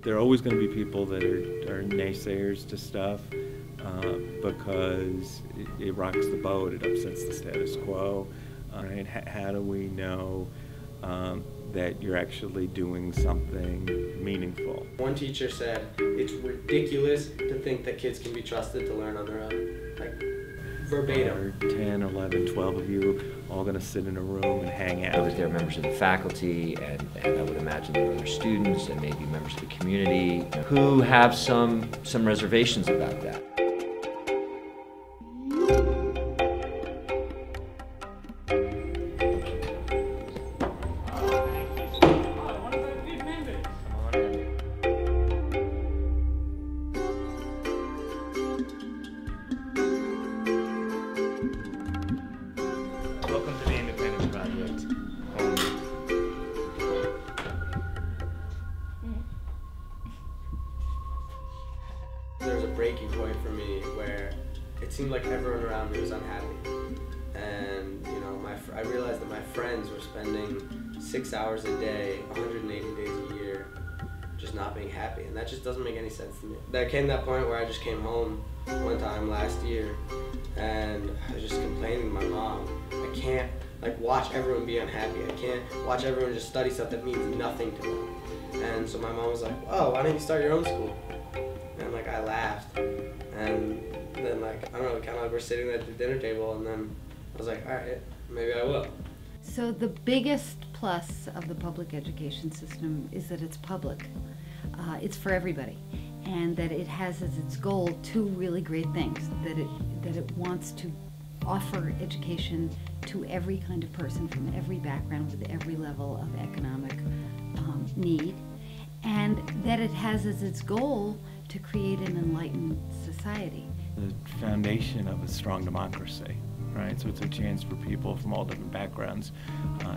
There are always going to be people that are naysayers to stuff because it rocks the boat, it upsets the status quo. Right? How do we know that you're actually doing something meaningful? One teacher said, it's ridiculous to think that kids can be trusted to learn on their own. Like, verbatim. 10, 11, 12 of you all going to sit in a room and hang out. There are members of the faculty, and I would imagine there are other students and maybe members of the community who have some reservations about that. Welcome to the Independence Project. There was a breaking point for me where it seemed like everyone around me was unhappy. And, you know, I realized that my friends were spending 6 hours a day, 180 days a year, just not being happy. And that just doesn't make any sense to me. There came that point where I just came home one time last year and I was just complaining to my mom. I can't watch everyone be unhappy. I can't watch everyone just study stuff that means nothing to them. And so my mom was like, oh, why don't you start your own school? And I laughed. And then I don't know, kind of we're sitting at the dinner table and then I was like, all right, maybe I will. So the biggest plus of the public education system is that it's public. It's for everybody. And that it has as its goal two really great things, that it wants to offer education to every kind of person from every background with every level of economic need, and that it has as its goal to create an enlightened society. The foundation of a strong democracy, right? So it's a chance for people from all different backgrounds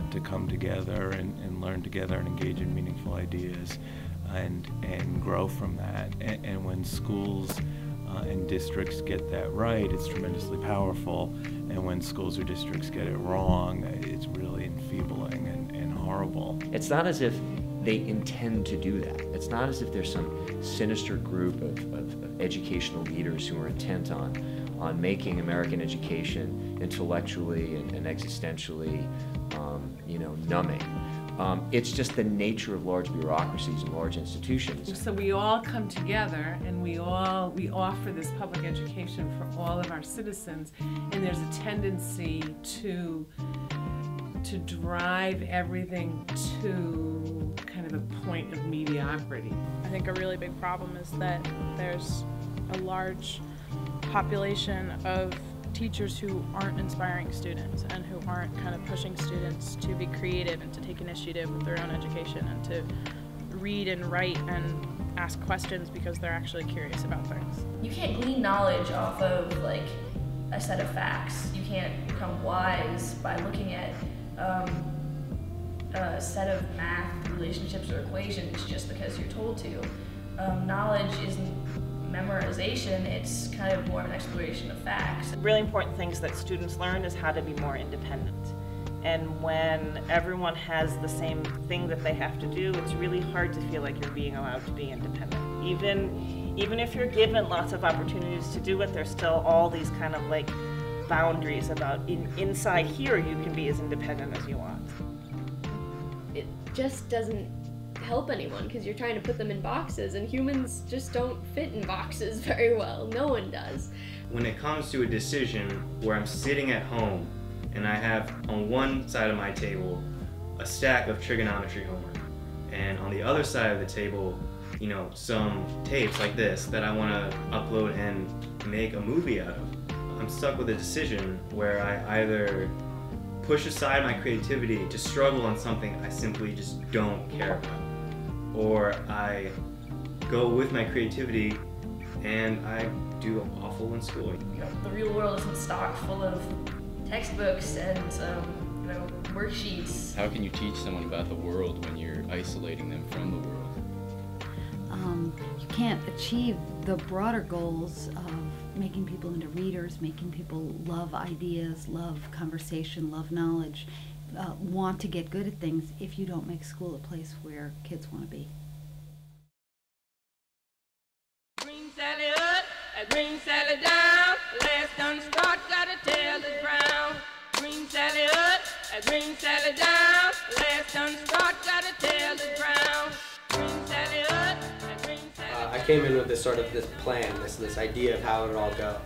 to come together and learn together and engage in meaningful ideas and grow from that. And when schools and districts get that right, it's tremendously powerful. And when schools or districts get it wrong, it's really enfeebling and horrible. It's not as if they intend to do that. It's not as if there's some sinister group of educational leaders who are intent on making American education intellectually and existentially, numbing. It's just the nature of large bureaucracies and large institutions. So we all come together and we offer this public education for all of our citizens, and there's a tendency to drive everything to kind of a point of mediocrity. I think a really big problem is that there's a large population of teachers who aren't inspiring students and who aren't kind of pushing students to be creative and to take initiative with their own education and to read and write and ask questions because they're actually curious about things. You can't glean knowledge off of a set of facts. You can't become wise by looking at a set of math relationships or equations just because you're told to. Knowledge isn't memorization, it's kind of more of an exploration of facts. Really important things that students learn is how to be more independent. And when everyone has the same thing that they have to do, it's really hard to feel like you're being allowed to be independent. Even if you're given lots of opportunities to do it, there's still all these kind of boundaries about inside here you can be as independent as you want. It just doesn't help anyone because you're trying to put them in boxes, and humans just don't fit in boxes very well. No one does. When it comes to a decision where I'm sitting at home and I have on one side of my table a stack of trigonometry homework, and on the other side of the table, some tapes like this that I want to upload and make a movie out of, I'm stuck with a decision where I either push aside my creativity to struggle on something I simply just don't care about, or I go with my creativity and I do awful in school. The real world isn't stocked full of textbooks and worksheets. How can you teach someone about the world when you're isolating them from the world? You can't achieve the broader goals of making people into readers, making people love ideas, love conversation, love knowledge, want to get good at things if you don't make school a place where kids want to be. Green Sally down, last done start, gotta tell the ground. Green Sally up, Green Sally down, last done start, gotta tell the ground. Green Sally up, Green Sally. I came in with this plan, this idea of how it would all go.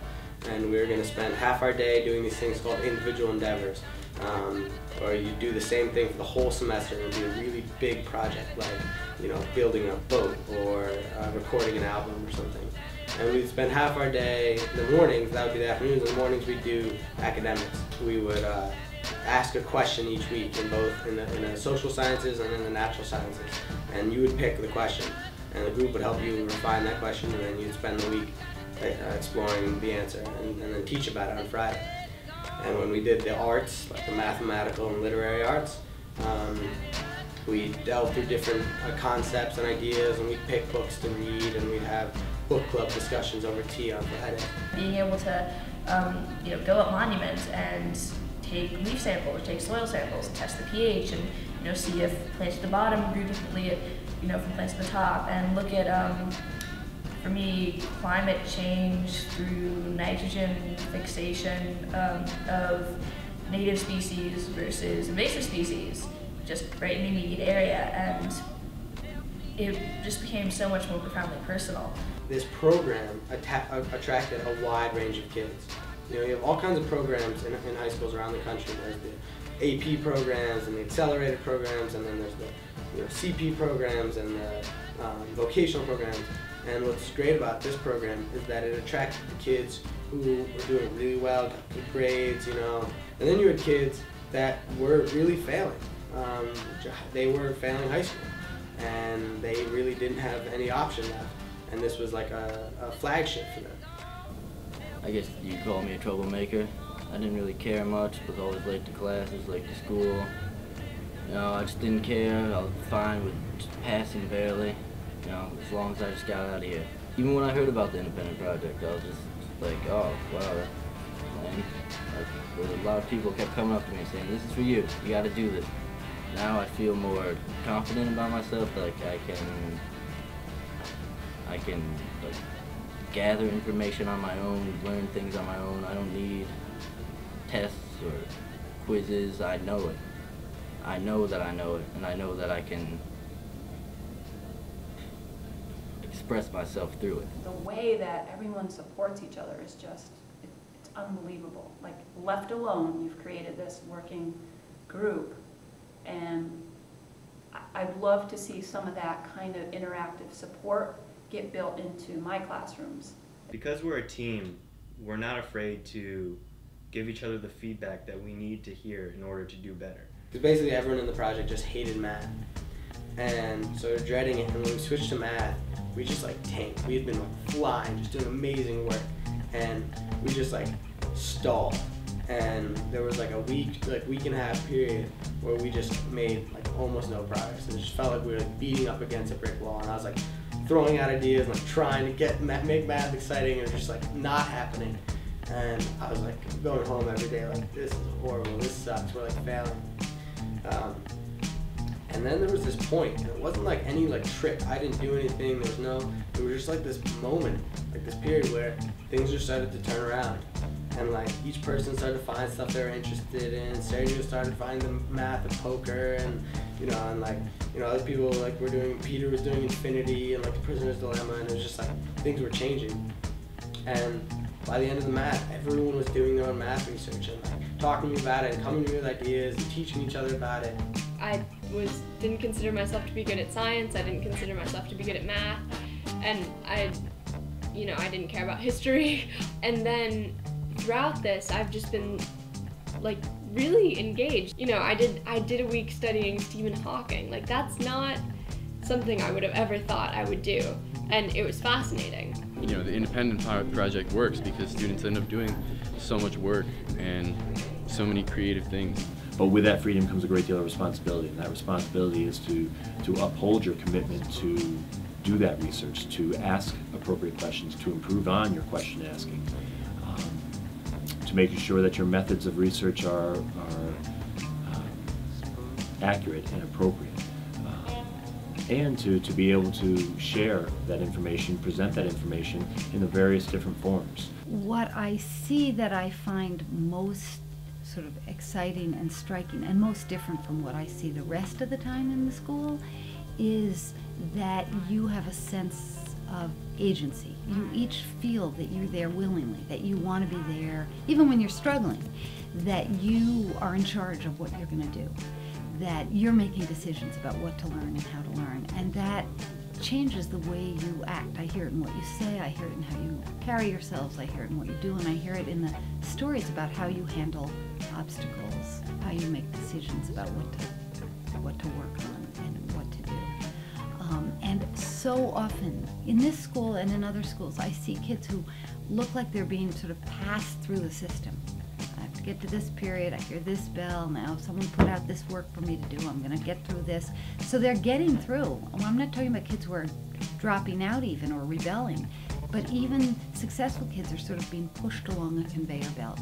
And we were going to spend half our day doing these things called individual endeavors. Or you do the same thing for the whole semester and it'd be a really big project, like, you know, building a boat or recording an album or something. And we'd spend half our day, in the mornings, that would be the afternoons, in the mornings we'd do academics. We would ask a question each week in the social sciences and in the natural sciences. And you would pick the question, and the group would help you refine that question, and then you'd spend the week exploring the answer and then teach about it on Friday. And when we did the arts, like the mathematical and literary arts, we delved through different concepts and ideas, and we'd pick books to read, and we'd have book club discussions over tea on Friday. Being able to go up monuments and take leaf samples, take soil samples, and test the pH, and see if plants at the bottom grew differently from plants at the top, and look at for me, climate change through nitrogen fixation of native species versus invasive species, just right in the immediate area, and it just became so much more profoundly personal. This program attracted a wide range of kids. You have all kinds of programs in high schools around the country. There's the AP programs and the accelerated programs, and then there's the CP programs and the vocational programs. And what's great about this program is that it attracted the kids who were doing really well, got good grades, and then you had kids that were really failing. They were failing high school, and they really didn't have any option left. And this was like a flagship for them. I guess you could call me a troublemaker. I didn't really care much, was always late to classes, late to school. I just didn't care. I was fine with just passing barely. As long as I just got out of here. Even when I heard about the independent project, I was just like, oh, wow. And a lot of people kept coming up to me and saying, this is for you, you gotta do this. Now I feel more confident about myself, like I can gather information on my own, learn things on my own. I don't need tests or quizzes. I know it. I know that I know it, and I know that I can express myself through it. The way that everyone supports each other is just, it's unbelievable. Like, left alone, you've created this working group, and I'd love to see some of that kind of interactive support get built into my classrooms. Because we're a team, we're not afraid to give each other the feedback that we need to hear in order to do better. Because basically everyone in the project just hated math, and so they're dreading it, and when we switched to math, we just tanked. We had been flying, just doing amazing work, and we just stalled. And there was a week and a half period where we just made almost no progress. And it just felt like we were beating up against a brick wall. And I was throwing out ideas and trying to make math exciting, and it was just not happening. And I was going home every day this is horrible, this sucks, we're failing. And then there was this point, and it wasn't any trick. I didn't do anything. It was just this moment, this period where things just started to turn around, and each person started to find stuff they were interested in. Sergio started finding the math of poker, and other people were doing. Peter was doing infinity and the prisoner's dilemma, and it was just things were changing. And by the end of the math, everyone was doing their own math research and talking to me about it and coming to me with ideas and teaching each other about it. I didn't consider myself to be good at science. I didn't consider myself to be good at math, and I didn't care about history. And then throughout this, I've just been really engaged. I did a week studying Stephen Hawking. That's not something I would have ever thought I would do, and it was fascinating. The independent project works because students end up doing so much work and so many creative things. But with that freedom comes a great deal of responsibility, and that responsibility is to uphold your commitment to do that research, to ask appropriate questions, to improve on your question asking, to making sure that your methods of research are accurate and appropriate. and to be able to share that information, present that information in the various different forms. What I see that I find most sort of exciting and striking and most different from what I see the rest of the time in the school is that you have a sense of agency. You each feel that you're there willingly, that you want to be there, even when you're struggling, that you are in charge of what you're going to do, that you're making decisions about what to learn and how to learn, and that changes the way you act. I hear it in what you say, I hear it in how you carry yourselves, I hear it in what you do, and I hear it in the stories about how you handle obstacles, how you make decisions about what to work on and what to do. And so often, in this school and in other schools, I see kids who look like they're being sort of passed through the system. I have to get to this period, I hear this bell, now someone put out this work for me to do, I'm going to get through this. So they're getting through. I'm not talking about kids who are dropping out even or rebelling, but even successful kids are sort of being pushed along a conveyor belt.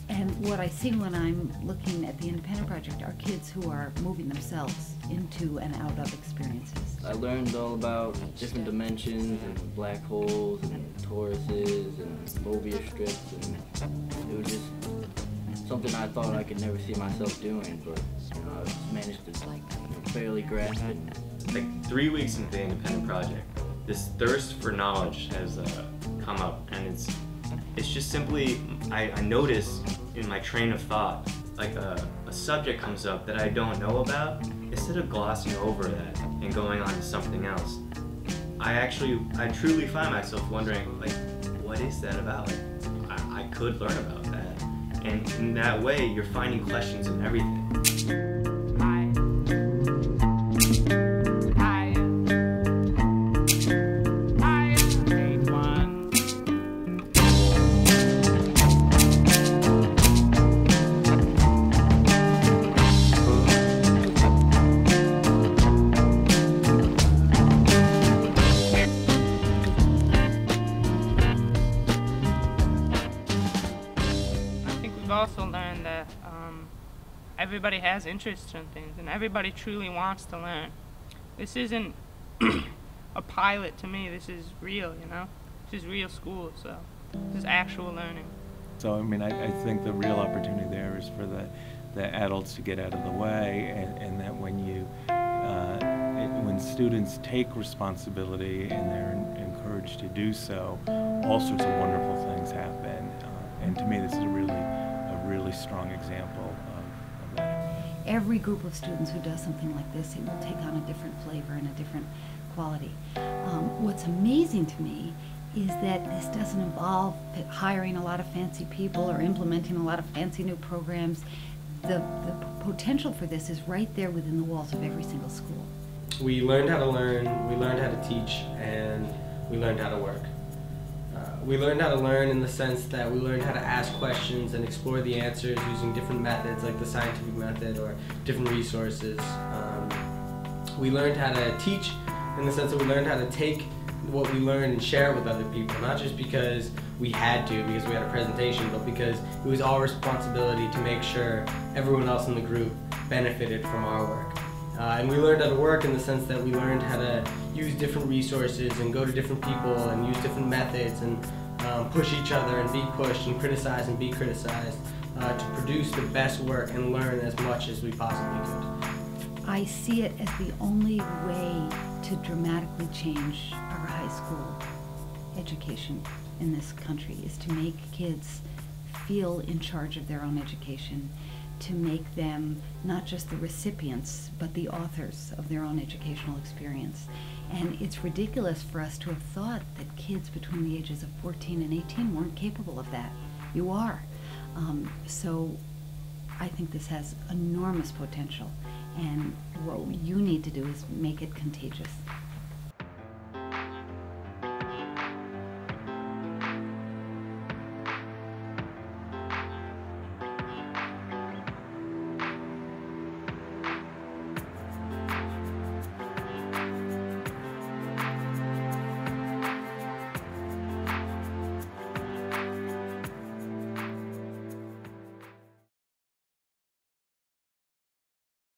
And what I see when I'm looking at the Independent Project are kids who are moving themselves into and out of experiences. I learned all about different dimensions and black holes and toruses and Mobius strips, and it was just something I thought I could never see myself doing, but I just managed to barely grasp it. Like 3 weeks into the Independent Project, this thirst for knowledge has come up, and it's just simply, I notice in my train of thought, like a subject comes up that I don't know about, instead of glossing over that and going on to something else, I truly find myself wondering, like, what is that about? Like, I could learn about that. And in that way, you're finding questions in everything. Also learned that everybody has interests in things and everybody truly wants to learn. This isn't a pilot to me, this is real, you know? This is real school, so this is actual learning. So I mean, I think the real opportunity there is for the adults to get out of the way, and that when students take responsibility and they're encouraged to do so, all sorts of wonderful things happen. And to me, this is a really strong example of that. Every group of students who does something like this, it will take on a different flavor and a different quality. What's amazing to me is that this doesn't involve hiring a lot of fancy people or implementing a lot of fancy new programs. The potential for this is right there within the walls of every single school. We learned how to learn, we learned how to teach, and we learned how to work. We learned how to learn in the sense that we learned how to ask questions and explore the answers using different methods like the scientific method or different resources. We learned how to teach in the sense that we learned how to take what we learned and share it with other people, not just because we had to, because we had a presentation, but because it was our responsibility to make sure everyone else in the group benefited from our work. And we learned how to work in the sense that we learned how to use different resources and go to different people and use different methods and push each other and be pushed and criticize and be criticized to produce the best work and learn as much as we possibly could. I see it as the only way to dramatically change our high school education in this country is to make kids feel in charge of their own education, to make them not just the recipients, but the authors of their own educational experience. And it's ridiculous for us to have thought that kids between the ages of 14 and 18 weren't capable of that. You are. So I think this has enormous potential, and what you need to do is make it contagious.